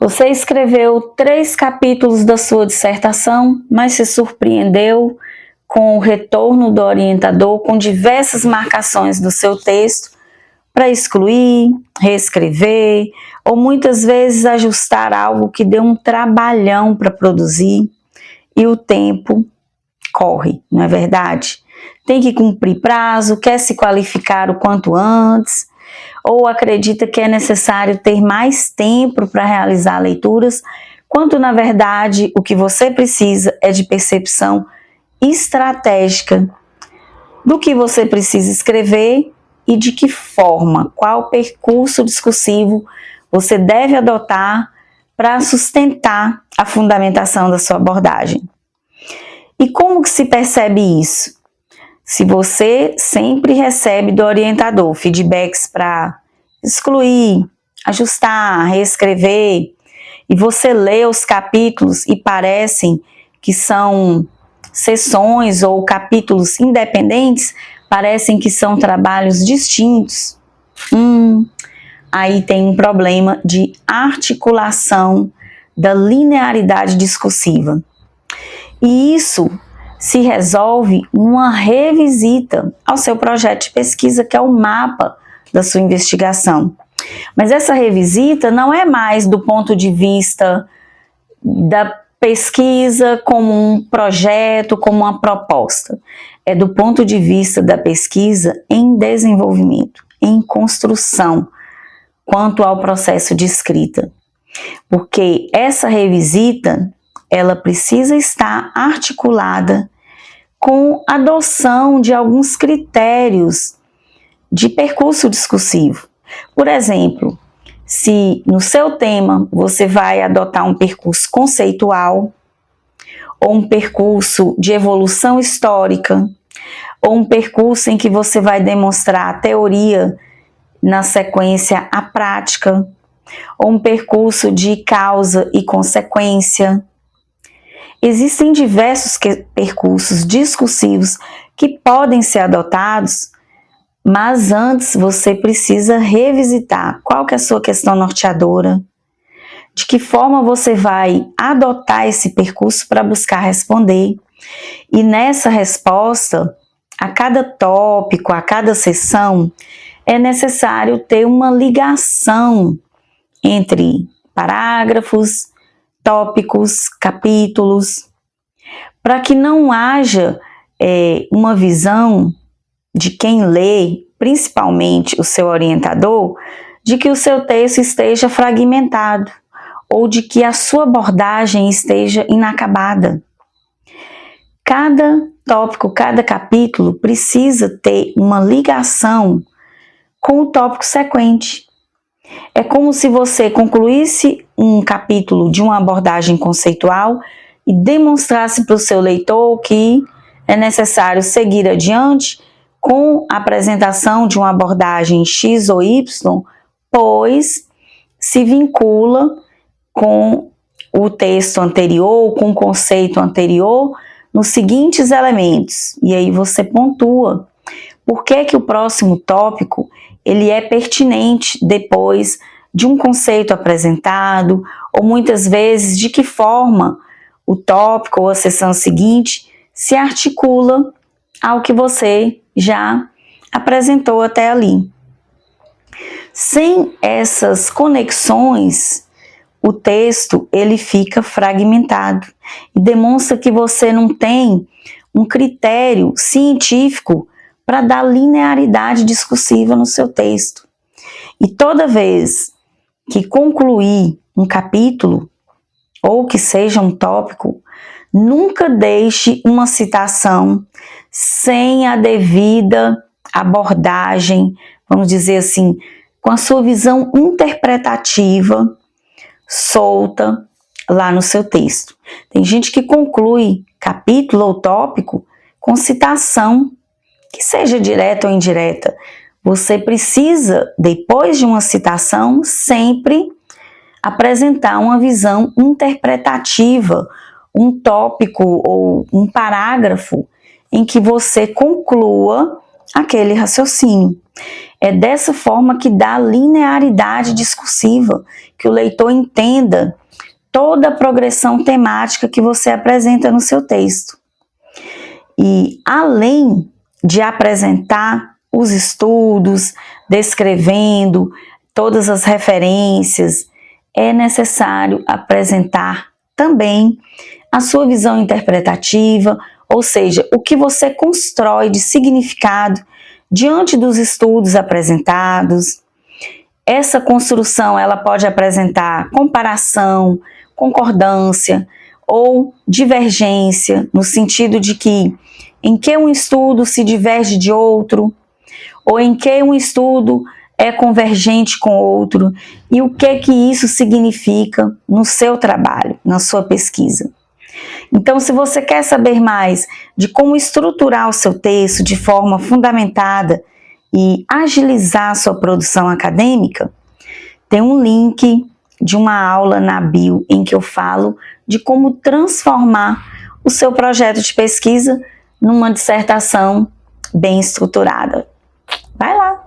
Você escreveu 3 capítulos da sua dissertação, mas se surpreendeu com o retorno do orientador, com diversas marcações do seu texto para excluir, reescrever, ou muitas vezes ajustar algo que deu um trabalhão para produzir e o tempo corre, não é verdade? Tem que cumprir prazo, quer se qualificar o quanto antes, ou acredita que é necessário ter mais tempo para realizar leituras, quando na verdade o que você precisa é de percepção estratégica do que você precisa escrever e de que forma, qual percurso discursivo você deve adotar para sustentar a fundamentação da sua abordagem. E como que se percebe isso? Se você sempre recebe do orientador feedbacks para excluir, ajustar, reescrever, e você lê os capítulos e parecem que são seções ou capítulos independentes, parecem que são trabalhos distintos, aí tem um problema de articulação da linearidade discursiva. E isso se resolve numa revisita ao seu projeto de pesquisa, que é o mapa da sua investigação. Mas essa revisita não é mais do ponto de vista da pesquisa como um projeto, como uma proposta. É do ponto de vista da pesquisa em desenvolvimento, em construção, quanto ao processo de escrita. Porque essa revisita, ela precisa estar articulada com a adoção de alguns critérios de percurso discursivo. Por exemplo, se no seu tema você vai adotar um percurso conceitual, ou um percurso de evolução histórica, ou um percurso em que você vai demonstrar a teoria na sequência à prática, ou um percurso de causa e consequência. Existem diversos percursos discursivos que podem ser adotados, mas antes você precisa revisitar qual que é a sua questão norteadora, de que forma você vai adotar esse percurso para buscar responder. E nessa resposta, a cada tópico, a cada sessão, é necessário ter uma ligação entre parágrafos, tópicos, capítulos, para que não haja uma visão de quem lê, principalmente o seu orientador, de que o seu texto esteja fragmentado ou de que a sua abordagem esteja inacabada. Cada tópico, cada capítulo precisa ter uma ligação com o tópico sequente. É como se você concluísse um capítulo de uma abordagem conceitual e demonstrasse para o seu leitor que é necessário seguir adiante com a apresentação de uma abordagem X ou Y, pois se vincula com o texto anterior, com o conceito anterior, nos seguintes elementos. E aí você pontua por que o próximo tópico ele é pertinente depois de um conceito apresentado, ou muitas vezes de que forma o tópico ou a seção seguinte se articula ao que você já apresentou até ali. Sem essas conexões, o texto ele fica fragmentado e demonstra que você não tem um critério científico para dar linearidade discursiva no seu texto. E toda vez que concluir um capítulo, ou que seja um tópico, nunca deixe uma citação sem a devida abordagem, vamos dizer assim, com a sua visão interpretativa solta lá no seu texto. Tem gente que conclui capítulo ou tópico com citação, que seja direta ou indireta. Você precisa, depois de uma citação, sempre apresentar uma visão interpretativa, um tópico ou um parágrafo em que você conclua aquele raciocínio. É dessa forma que dá linearidade discursiva, que o leitor entenda toda a progressão temática que você apresenta no seu texto. E além de apresentar os estudos, descrevendo todas as referências, é necessário apresentar também a sua visão interpretativa, ou seja, o que você constrói de significado diante dos estudos apresentados. Essa construção ela pode apresentar comparação, concordância ou divergência, no sentido de que em que um estudo se diverge de outro, ou em que um estudo é convergente com outro, e o que isso significa no seu trabalho, na sua pesquisa. Então, se você quer saber mais de como estruturar o seu texto de forma fundamentada e agilizar a sua produção acadêmica, tem um link de uma aula na bio em que eu falo de como transformar o seu projeto de pesquisa numa dissertação bem estruturada. Vai lá!